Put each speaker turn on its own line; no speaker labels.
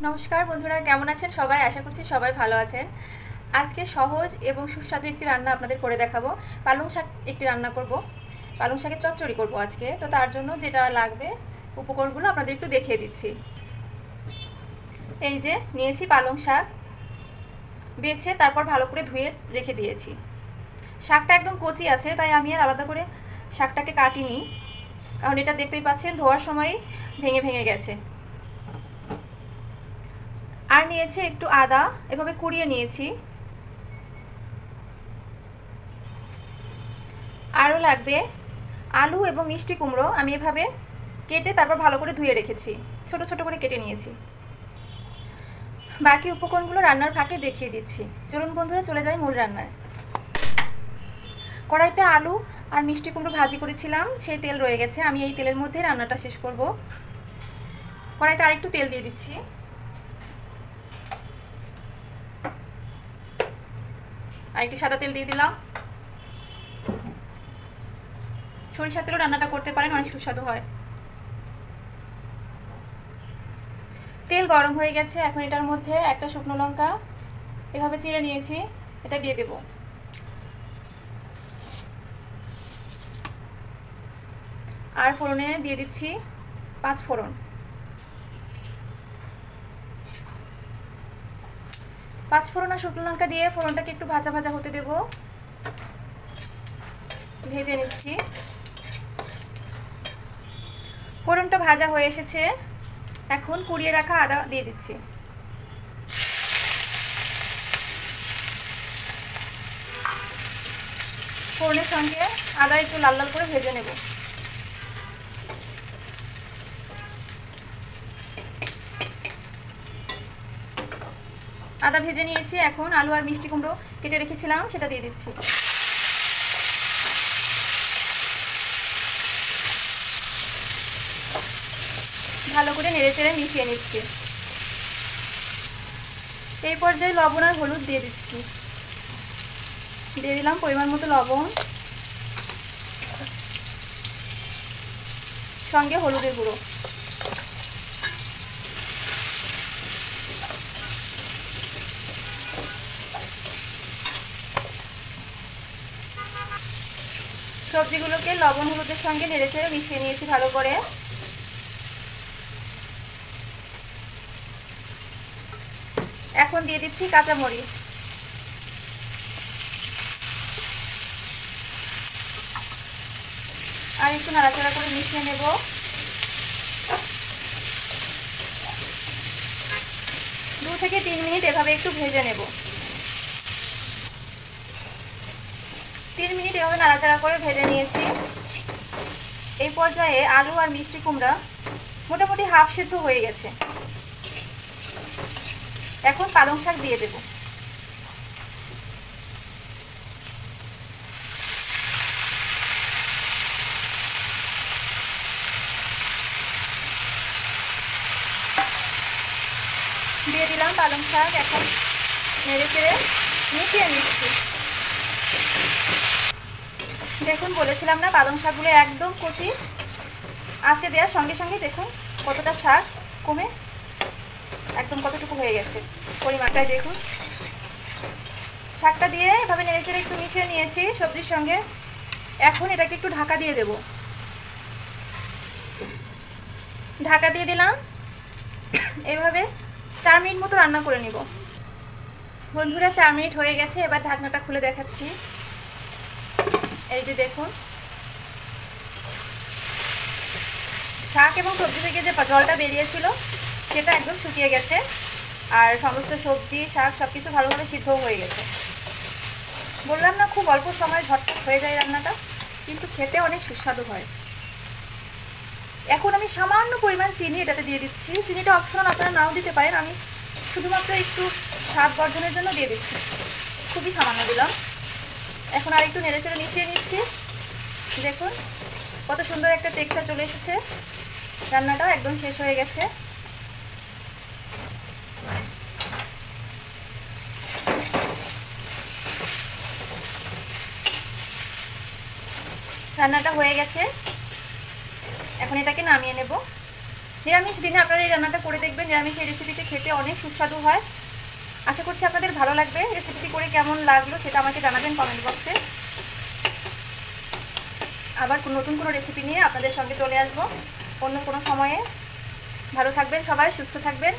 নমস্কার বন্ধুরা, কেমন আছেন সবাই? আশা করছি সবাই ভালো আছেন। আজকে সহজ এবং সুস্বাদু একটি রান্না আপনাদের করে দেখাবো। পালং শাক একটি রান্না করব। পালং শাকের চচ্চড়ি করব আজকে। তো তার জন্য যেটা লাগবে উপকরণগুলো আপনাদের একটু দেখিয়ে দিচ্ছি। এই যে নিয়েছি পালং শাক, বেছে তারপর ভালো করে ধুয়ে রেখে দিয়েছি। শাকটা একদম কচি আছে, তাই আমি আর আলাদা করে শাকটাকে কাটিনি, কারণ এটা দেখতেই পাচ্ছেন ধোয়ার সময় ভেঙে ভেঙে গেছে। আর নিয়েছি একটু আদা, এভাবে কুড়িয়ে নিয়েছি। আরও লাগবে আলু এবং মিষ্টি কুমড়ো, আমি এভাবে কেটে তারপর ভালো করে ধুয়ে রেখেছি, ছোট ছোট করে কেটে নিয়েছি। বাকি উপকরণগুলো রান্নার ফাঁকে দেখিয়ে দিচ্ছি। চলুন বন্ধুরা, চলে যাই মূল রান্নায়। কড়াইতে আলু আর মিষ্টি কুমড়ো ভাজি করেছিলাম, সেই তেল রয়ে গেছে। আমি এই তেলের মধ্যে রান্নাটা শেষ করব। কড়াইতে আরেকটু তেল দিয়ে দিচ্ছি। আরেকটু সাদা তেল দিয়ে দিলাম। সরিষার তেলও রান্নাটা করতে পারেন, অনেক সুস্বাদু হয়। তেল গরম হয়ে গেছে, এখন এটার মধ্যে একটা শুকনো লঙ্কা এভাবে চিড়ে নিয়েছি, এটা দিয়ে দেব। আর ফোড়নে দিয়ে দিচ্ছি 5 ফোড়ন। 5 ফোড়ন আর শুকনো লঙ্কা দিয়ে ফোড়নটাকে একটু ভাজা ভাজা হতে দেব। ভেজে নিচ্ছি। ফোড়নটা ভাজা হয়ে এসেছে, এখন কুড়িয়ে রাখা আদা দিয়ে দিচ্ছি। ফোড়নের সঙ্গে আদা একটু লাল লাল করে ভেজে নেব। আদা ভেজে নিয়েছি, এখন আলু আর মিষ্টি কুমড়ো কেটে রেখেছিলাম সেটা দিয়ে দিচ্ছি। ভালো করে নেড়েচেড়ে মিশিয়ে নিচ্ছি। এই পর্যায়ে লবণ আর হলুদ দিয়ে দিচ্ছি। দিয়ে দিলাম পরিমাণ মতো লবণ, সঙ্গে হলুদের গুঁড়ো। সবজিগুলোকে লবণ হলুদের সঙ্গে নেড়েচেড়ে মিশিয়ে নিয়েছি ভালো করে। এখন দিয়ে দিচ্ছি কাঁচামরিচ। আর একটু নাড়াচাড়া করে মিশিয়ে নেব। 2 থেকে 3 মিনিট এভাবে একটু ভেজে নেব। 3 মিনিট এভাবে নাড়াচাড়া করে ভেজে নিয়েছি। এই পর্যায়ে আলু আর মিষ্টি কুমড়া মোটামুটি হাফ সিদ্ধ হয়ে গেছে। এখন পালং শাক দিয়ে দেব। দিয়ে দিলাম পালং শাক, এখন নেড়ে চেড়ে মিশিয়ে নিচ্ছি। দেখুন, বলেছিলাম না পালং শাকগুলো একদম কচি, আঁচে দেওয়ার সঙ্গে সঙ্গে দেখুন কতটা শাক কমে একদম কতটুকু হয়ে গেছে, পরিমাণটাই দেখুন। শাকটা দিয়ে এভাবে নেড়ে চেড়ে একটু মিশিয়ে নিয়েছি সবজির সঙ্গে। এখন এটাকে একটু ঢাকা দিয়ে দেব। ঢাকা দিয়ে দিলাম। এভাবে 4 মিনিট মতো রান্না করে নিব। বন্ধুরা, 4 মিনিট হয়ে গেছে, এবার ঢাকনাটা খুলে দেখাচ্ছি। এই যে দেখুন, শাক এবং সবজি থেকে যে জলটা বেরিয়েছিল সেটা একদম শুকিয়ে গেছে, আর সমস্ত সবজি শাক সব কিছু ভালোভাবে সিদ্ধ হয়ে গেছে। বললাম না, খুব অল্প সময় ঝটপট হয়ে যায় রান্নাটা, কিন্তু খেতে অনেক সুস্বাদু হয়। এখন আমি সামান্য পরিমাণ চিনি এটাতে দিয়ে দিচ্ছি। চিনিটা অপশনাল, আপনারা নাও দিতে পারেন, আমি শুধুমাত্র একটু স্বাদ বর্ধনের জন্য দিয়ে দিচ্ছি, খুবই সামান্য দিলাম। এখন আর একটু নেড়েচেড়ে মিশিয়ে নিচ্ছি। দেখুন কত সুন্দর একটা টেক্সচার চলে এসেছে। রান্নাটাও একদম শেষ হয়ে গেছে। রান্নাটা হয়ে গেছে, এখন এটাকে নামিয়ে নেব। নিরামিষ দিনে আপনারা এই রান্নাটা করে দেখবেন। নিরামিষ এই রেসিপিতে খেতে অনেক সুস্বাদু হয়। আশা করছি আপনাদের ভালো লাগবে। রেসিপিটি করে কেমন লাগলো সেটা আমাকে জানাবেন কমেন্ট বক্সে। আবার নতুন কোনো রেসিপি নিয়ে আপনাদের সঙ্গে চলে আসবো অন্য কোনো সময়ে। ভালো থাকবেন সবাই, সুস্থ থাকবেন।